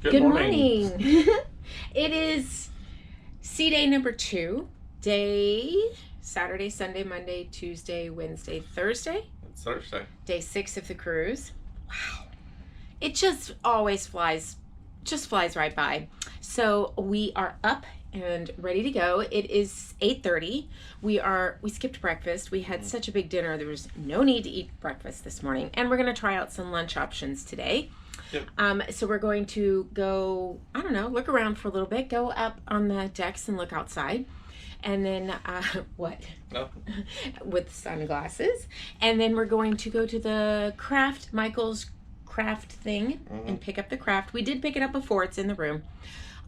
Good morning. It is sea day number 2. Saturday, Sunday, Monday, Tuesday, Wednesday, Thursday. It's Thursday. Day 6 of the cruise. Wow. It just always flies right by. So we are up and ready to go. It is 8:30. We skipped breakfast. We had such a big dinner. There was no need to eat breakfast this morning. And we're going to try out some lunch options today. Yep. So we're going to go, I don't know, look around for a little bit, go up on the decks and look outside. And then, what? No. With sunglasses. And then we're going to go to the Michael's craft thing and pick up the craft. We did pick it up before. It's in the room.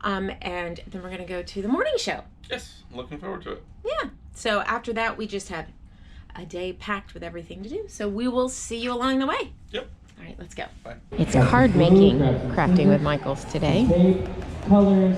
And then we're going to go to the morning show. Yes, I'm looking forward to it. Yeah. So after that, we just have a day packed with everything to do. So we will see you along the way. Yep. All right, let's go. Bye. It's card making, crafting with Michael's today. Tape, colors,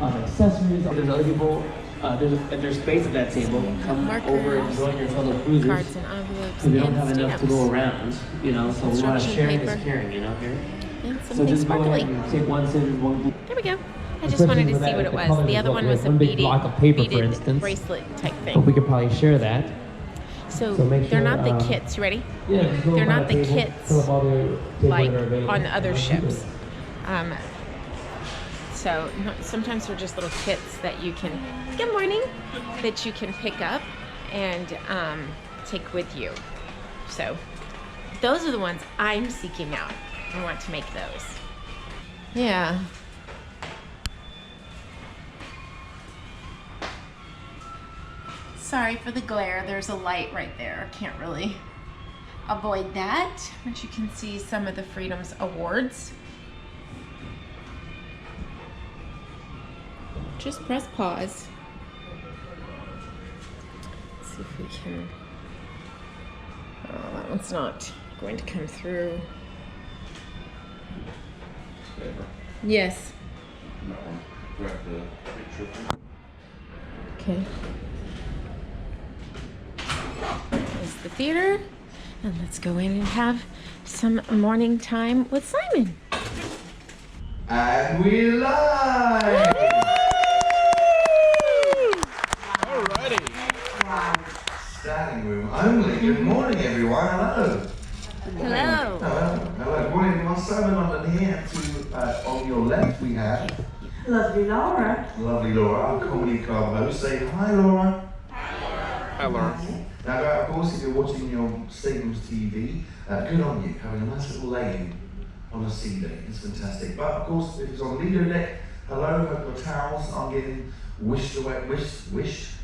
accessories. There's other people. There's space at that table. Come over and join your fellow cruisers. Cards and envelopes. We don't have enough to go around, you know. So we want to share this caring, you know. Here. And something sparkly. Take one scissors, one. There we go. I just wanted to see what it was. The other one was a beaded bracelet type thing. But we could probably share that. So they're not the kits. You ready? Yeah. They're not the kits like on other ships. So sometimes they're just little kits that you can, good morning, that you can pick up and take with you. So those are the ones I'm seeking out. I want to make those. Yeah. Sorry for the glare. There's a light right there. Can't really avoid that. But you can see some of the Freedom's awards. Just press pause. Let's see if we can. Oh, that one's not going to come through. Yes. Okay. There's the theater. And let's go in and have some morning time with Simon. And we live! Standing room only. Good morning, everyone. Hello. Hello. Hello. Good morning, everyone. Simon London here. On your left, we have lovely Laura. Lovely Laura, our comedy club host. Say hi, Laura. Hi, Laura. Now, of course, if you're watching your Stadium's TV, good on you, having a nice little lay-in on a sea day. It's fantastic. But of course, if it's on the Lido deck, hello. Hope your towels aren't getting whisked away. Whisked?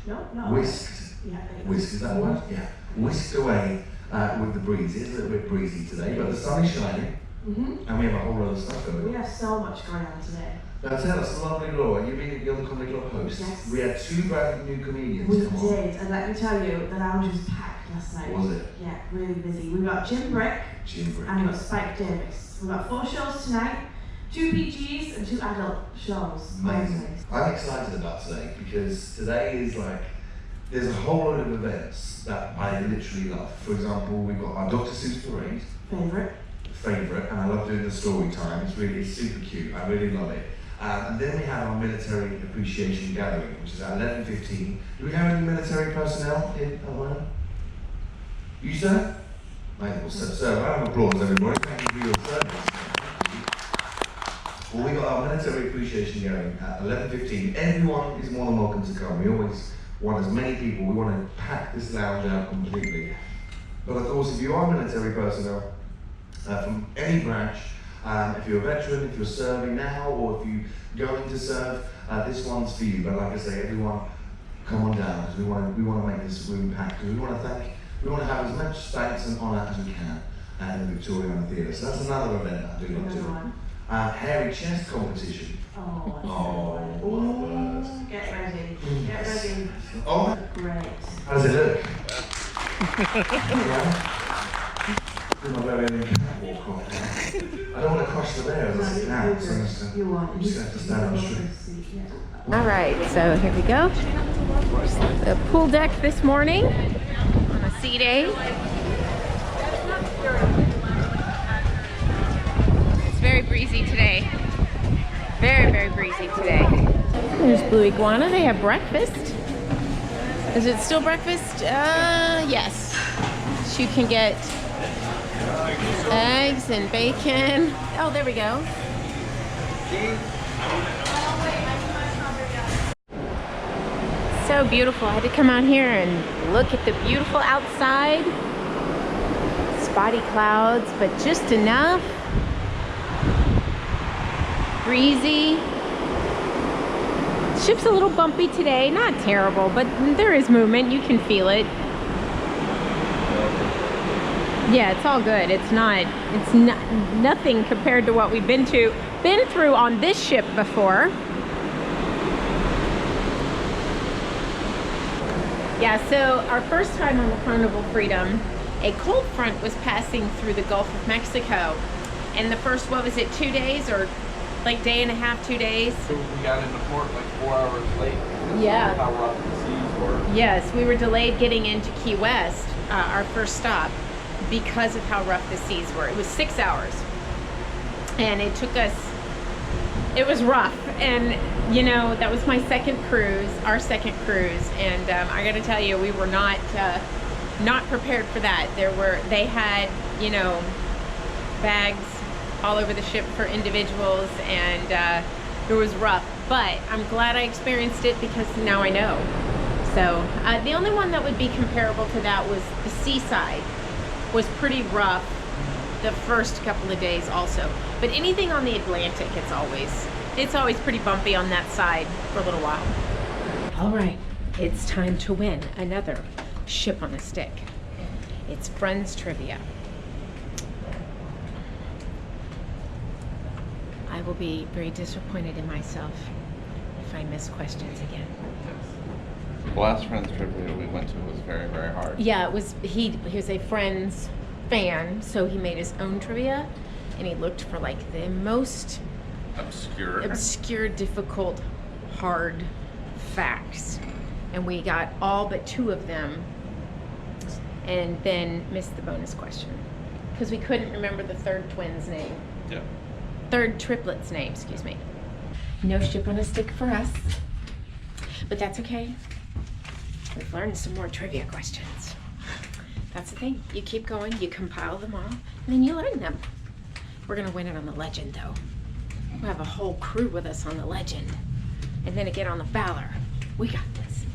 No. Whisked. Yeah, whisked, is that a word? Yeah. Whisked away with the breeze. It's a little bit breezy today, but the sun is shining, and we have a whole lot of stuff going on. We have so much going on today. Now tell us, lovely Laura, you're the comedy club host. Yes. We had 2 brand new comedians We come on. did, and let me tell you, the lounge was packed last night. Was it? Yeah, really busy. We've got Jim Brick, and we've got Spike Davis. We've got 4 shows tonight, 2 PGs and 2 adult shows. Amazing. I'm excited about today because today is like, there's a whole load of events that I literally love. For example, we've got our Dr. Seuss parade. Favourite, and I love doing the story time. It's super cute. I really love it. And then we have our military appreciation gathering, which is at 11:15. Do we have any military personnel in Atlanta? You, sir? Well, sir, round of applause, everybody. Thank you for your service. Well, we got our military appreciation gathering at 11:15. Everyone is more than welcome to come. We always want as many people. We want to pack this lounge out completely. But of course, if you are military personnel from any branch, if you're a veteran, if you're serving now, or if you're going to serve, this one's for you. But like I say, everyone, come on down because we want to make this room packed. Because we want to have as much thanks and honour as we can at the Victorian Theatre. So that's another event that I do love doing. Hairy chest competition. Get ready. Get ready. Oh, great. How does it look? I don't want to crush the bear as I sit down, so I'm just going to have to stand up straight. All right, so here we go. The pool deck this morning on a sea day. It's very breezy today. There's Blue Iguana. They have breakfast. Is it still breakfast? Yes. So you can get eggs and bacon. Oh, there we go. So beautiful. I had to come out here and look at the beautiful outside. Spotty clouds, but just enough. Breezy. Ship's a little bumpy today, not terrible, but there is movement. You can feel it. Yeah, it's all good. It's nothing compared to what we've been through on this ship before. Yeah, so our first time on the Carnival Freedom, a cold front was passing through the Gulf of Mexico. And the first, what was it, 2 days or like day and a half, 2 days? So we got into port like 4 hours late. Yeah. How rough the seas were. Yes, we were delayed getting into Key West, our first stop, because of how rough the seas were. It was 6 hours. And it took us, it was rough. And you know, that was my second cruise, our second cruise. And I gotta tell you, we were not prepared for that. They had, you know, bags all over the ship for individuals, and it was rough, but I'm glad I experienced it because now I know. So the only one that would be comparable to that was the seaside. Was pretty rough the first couple of days also, but anything on the Atlantic, it's always pretty bumpy on that side for a little while. All right, it's time to win another ship on a stick. It's Friends Trivia. I will be very disappointed in myself if I miss questions again. The last Friends trivia we went to was very, very hard. Yeah, it was. He was a Friends fan, so he made his own trivia, and he looked for like the most obscure, difficult, hard facts, and we got all but 2 of them, and then missed the bonus question because we couldn't remember the third twin's name. Yeah. Third triplet's name, excuse me. No ship on a stick for us, but that's okay. We've learned some more trivia questions. That's the thing. You keep going, you compile them all, and then you learn them. We're gonna win it on the Legend, though. We'll have a whole crew with us on the Legend, and then again on the Valor. We got this.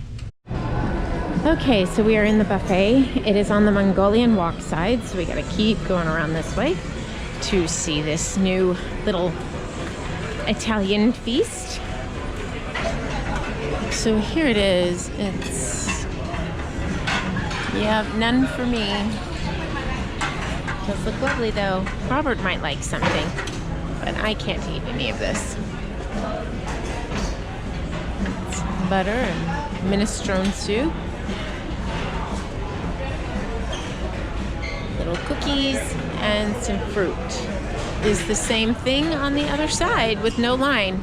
Okay, so we are in the buffet. It is on the Mongolian walk side, so we gotta keep going around this way to see this new little Italian feast. So here it is. It's, yeah, none for me. Does look lovely though. Robert might like something, but I can't eat any of this. It's butter and minestrone soup. Little cookies and some fruit. Is the same thing on the other side with no line.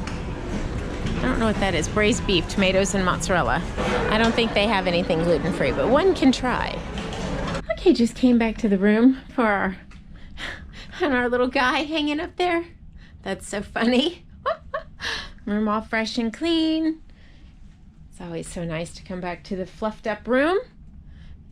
I don't know what that is. Braised beef, tomatoes, and mozzarella. I don't think they have anything gluten-free, but one can try. Okay, just came back to the room for our little guy hanging up there. That's so funny. Room all fresh and clean. It's always so nice to come back to the fluffed up room.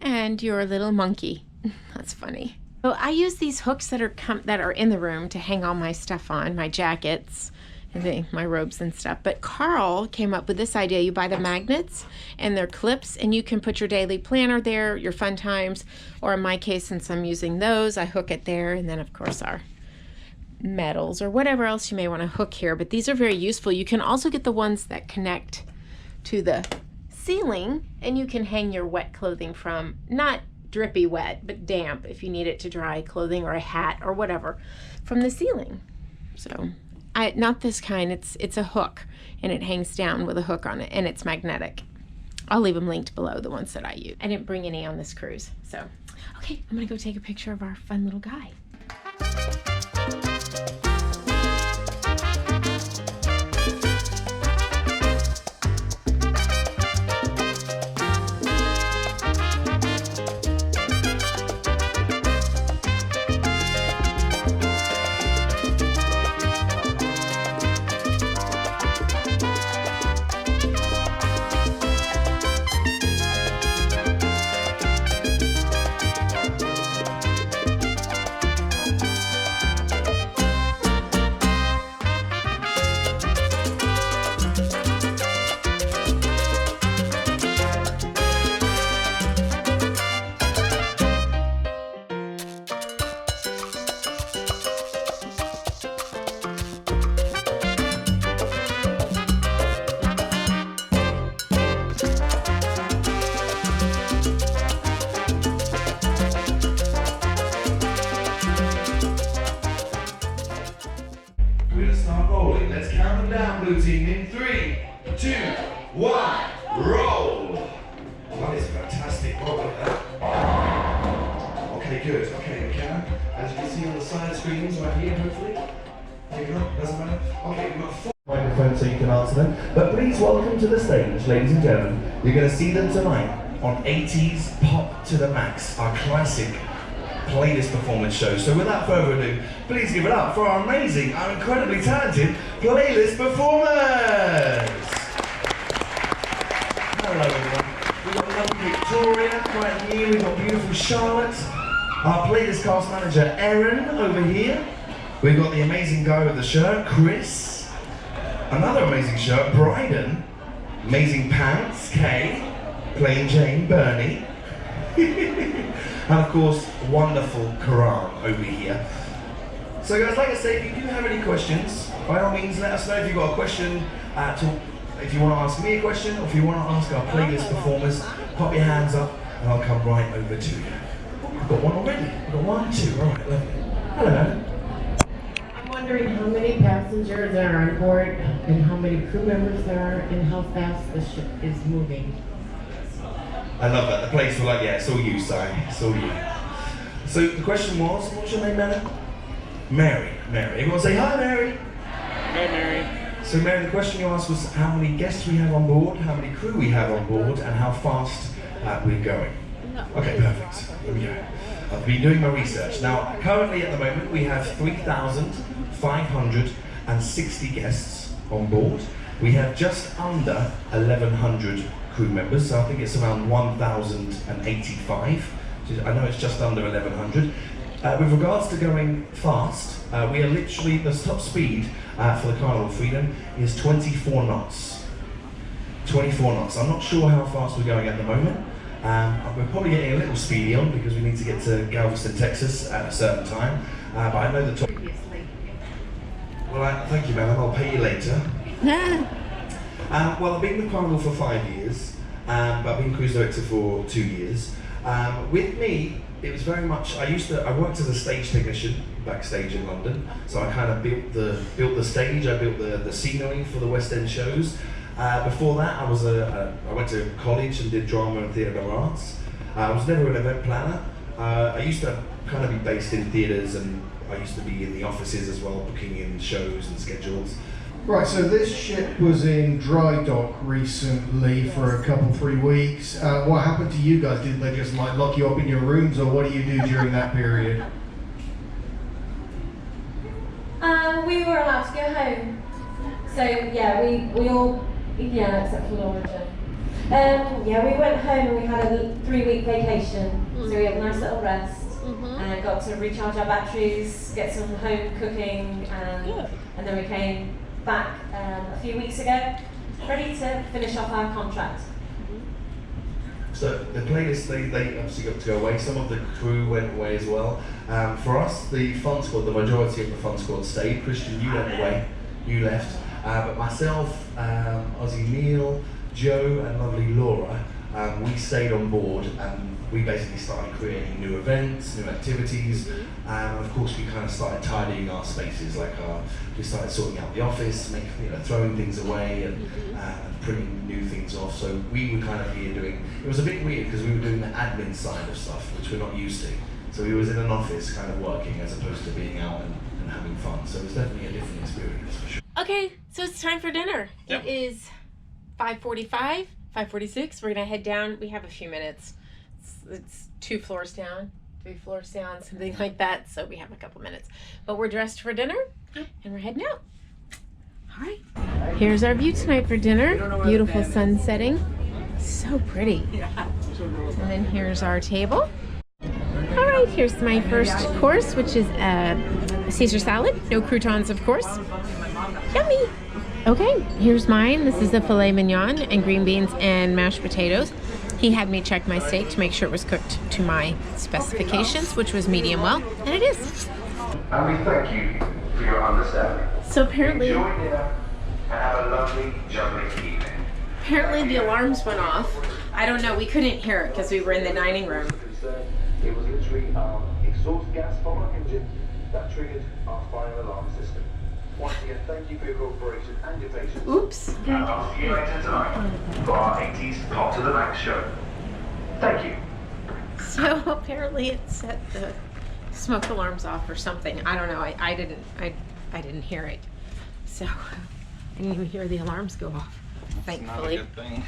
And your little monkey. That's funny. So I use these hooks that are in the room to hang all my stuff on, my jackets, and my robes and stuff. But Carl came up with this idea. You buy the magnets and they're clips, and you can put your daily planner there, your fun times, or in my case, since I'm using those, I hook it there, and then of course our medals or whatever else you may want to hook here. But these are very useful. You can also get the ones that connect to the ceiling, and you can hang your wet clothing from, not drippy wet, but damp if you need it to dry clothing or a hat or whatever from the ceiling. So not this kind, it's a hook, and it hangs down with a hook on it, and it's magnetic. I'll leave them linked below, the ones that I use. I didn't bring any on this cruise. So, okay, I'm gonna go take a picture of our fun little guy. come down, blue team, in 3, 2, 1, roll. That is fantastic. Oh, look at that. Okay, good. Okay, we can. As you can see on the side screens right here, hopefully. Pick it up, doesn't matter. Okay, we've got 4 microphones so you can answer them. But please welcome to the stage, ladies and gentlemen. You're going to see them tonight on 80s Pop to the Max, our classic playlist performance show. So without further ado, please give it up for our amazing, our incredibly talented playlist performers. Hello everyone. We've got lovely Victoria, quite new. We've got beautiful Charlotte. Our playlist cast manager, Erin, over here. We've got the amazing guy with the shirt, Chris. Another amazing shirt, Bryden. Amazing pants, Kay. Plain Jane, Bernie. And of course, wonderful Karan over here. So guys, like I say, if you do have any questions, by all means let us know. If you've got a question, if you want to ask me a question, or if you want to ask our playlist performers, pop your hands up and I'll come right over to you. I've got one already. I've got 1, 2, all right, lovely. Hello, man. I'm wondering how many passengers are on board and how many crew members there are and how fast the ship is moving. I love that. The place were like, yeah, it's all you, Si. It's all you. So the question was, what's your name, madam? Mary. Mary. Everyone say hi, Mary. Hi, Mary. So Mary, the question you asked was how many guests we have on board, how many crew we have on board, and how fast we're going. Okay, perfect. Here we go. I've been doing my research. Now, currently at the moment, we have 3,560 guests on board. We have just under 1,100 crew members, so I think it's around 1,085. I know it's just under 1,100. With regards to going fast, we are literally, the top speed for the Carnival Freedom is 24 knots. 24 knots. I'm not sure how fast we're going at the moment. We're probably getting a little speedy on because we need to get to Galveston, Texas at a certain time. But I know the top. Well, thank you, madam. I'll pay you later. Well, I've been with Carnival for 5 years, but I've been cruise director for 2 years. With me, it was very much, I worked as a stage technician backstage in London, so I kind of built the stage, I built the scenery for the West End shows. Before that, I went to college and did drama and theatre arts. I was never an event planner. I used to kind of be based in theatres, and I used to be in the offices as well, booking in shows and schedules. Right, so this ship was in dry dock recently for a couple, 3 weeks. What happened to you guys? Did they just like lock you up in your rooms, or what do you do during that period? We were allowed to go home. So yeah, we all, except for Laura Jo. Yeah, we went home and we had a 3-week vacation. So we had a nice little rest and got to recharge our batteries, get some home cooking, and then we came back a few weeks ago, ready to finish off our contract. So the playlist, they obviously got to go away. Some of the crew went away as well. For us, the fun squad, the majority of the fun squad stayed. Christian, you went away, you left. But myself, Ozzy Neil, Joe and lovely Laura, we stayed on board and we basically started creating new events, new activities, and of course we kind of started tidying our spaces, we started sorting out the office, throwing things away and printing new things off. So we were kind of here doing, it was a bit weird because we were doing the admin side of stuff, which we're not used to. So we was in an office kind of working as opposed to being out and having fun. So it was definitely a different experience for sure. Okay, so it's time for dinner. Yep. It is 5:45, 5:46. We're gonna head down. We have a few minutes. It's 2 floors down, 3 floors down, something like that. So we have a couple minutes. But we're dressed for dinner and we're heading out. All right. Here's our view tonight for dinner. Beautiful sun setting. So pretty. And then here's our table. All right, here's my first course, which is a Caesar salad. No croutons, of course. Yummy. Okay, here's mine. This is a filet mignon and green beans and mashed potatoes. He had me check my steak to make sure it was cooked to my specifications, which was medium well, and it is. And we thank you for your understanding. So apparently, Enjoy dinner and have a lovely, jubbly evening. apparently the alarms went off. I don't know, we couldn't hear it because we were in the dining room. It was literally exhaust gas from our engine that triggered our fire alarm system. Once again, thank you for your cooperation and your patience. Oops. And I'll see you later tonight for our 80s Pop to the Max show. Thank you. So apparently it set the smoke alarms off or something. I don't know. I didn't hear it. So I didn't even hear the alarms go off. Thankfully. Not a good thing.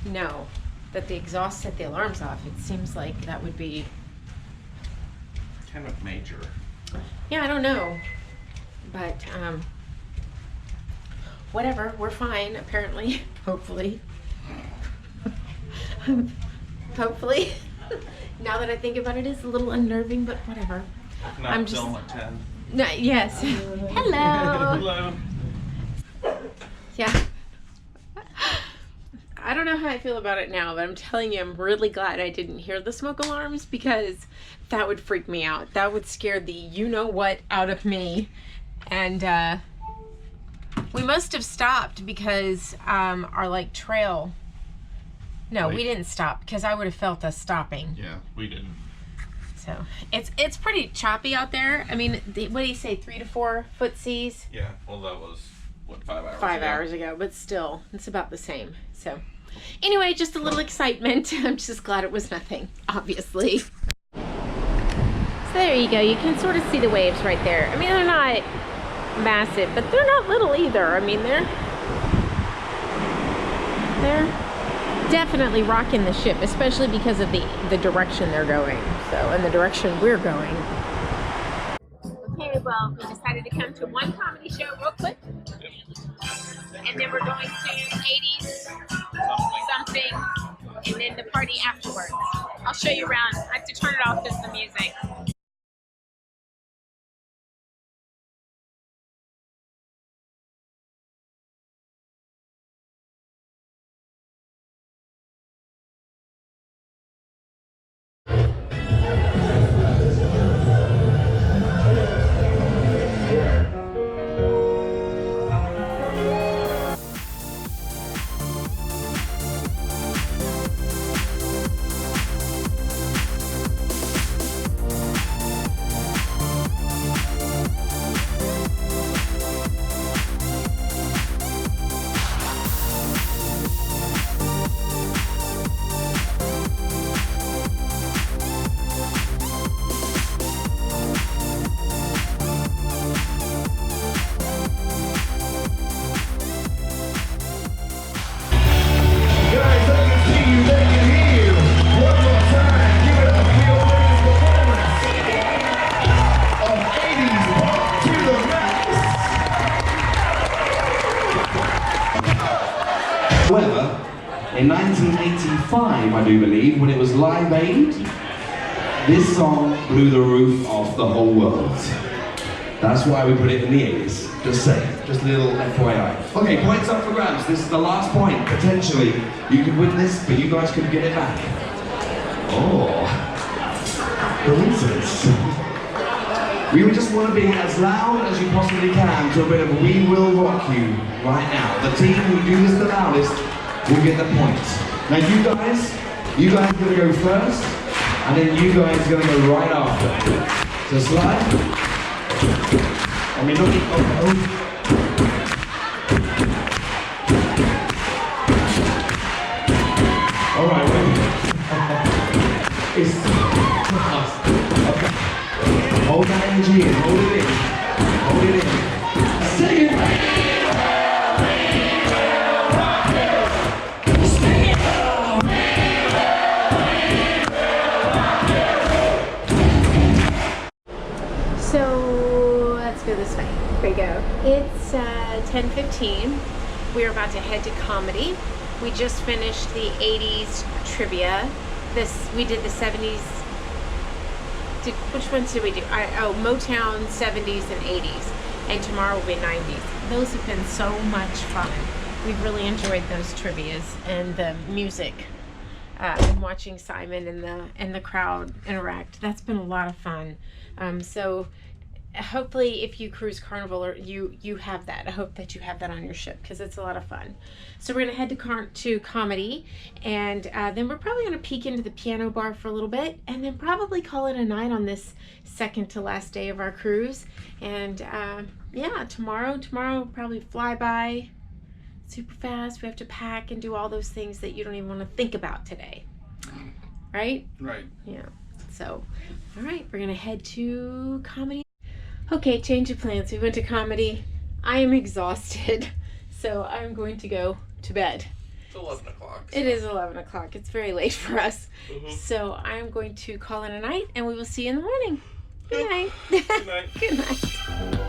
No. That the exhaust set the alarms off. It seems like that would be Kind of major. yeah, I don't know. But whatever, we're fine apparently. Hopefully. Hopefully. Now that I think about it, it's a little unnerving, but whatever. Not I'm just film at 10. no, yes. Hello. Hello. Yeah. I don't know how I feel about it now, but I'm telling you, I'm really glad I didn't hear the smoke alarms because that would freak me out. That would scare the you-know-what out of me. And we must have stopped because our like trail... No, we didn't stop because I would have felt us stopping. Yeah, we didn't. So it's pretty choppy out there. I mean, what do you say, 3 to 4 foot seas? Yeah, well that was, what, 5 hours ago? 5 hours ago, but still, it's about the same. So anyway, just a little excitement. I'm just glad it was nothing, obviously. So there you go. You can sort of see the waves right there. I mean, they're not massive, but they're not little either. I mean, they're definitely rocking the ship, especially because of the direction they're going. So, and the direction we're going. Okay, well, we decided to come to one comedy show real quick. And then we're going to 80s something, and then the party afterwards. I'll show you around. I have to turn it off because of the music. However, in 1985, I do believe, when it was Live Aid, this song blew the roof off the whole world. That's why we put it in the 80s. Just saying, just a little FYI. Okay, points up for grabs. This is the last point. Potentially, you could win this, but you guys could get it back. Oh, coincidence. We would just want to be as loud as you possibly can to a bit of We Will Rock You right now. The team who do this the loudest will get the points. Now you guys are going to go first, and then you guys are going to go right after. So slide. I mean, look, all right, wait. Okay. Hold that energy in, hold it in, hold it in. Sing it! So let's go this way. Here we go. It's 10:15. We're about to head to comedy. We just finished the 80s trivia. We did the 70s. Which ones did we do? Motown, 70s, and 80s. And tomorrow will be 90s. Those have been so much fun. We've really enjoyed those trivias and the music. And watching Simon and the crowd interact. That's been a lot of fun. So hopefully if you cruise Carnival, or you have that. I hope that you have that on your ship, because it's a lot of fun. So we're gonna head to Comedy, and then we're probably gonna peek into the piano bar for a little bit, and then probably call it a night on this second to last day of our cruise. And yeah, tomorrow will probably fly by super fast. We have to pack and do all those things that you don't even want to think about today, right? Right. Yeah. So, all right, we're gonna head to Comedy. Okay, change of plans. We went to Comedy. I am exhausted, so I'm going to go to bed. It's 11 o'clock. It is 11 o'clock. It's very late for us. So I'm going to call it a night, and we will see you in the morning. Good night. Good night. Good night.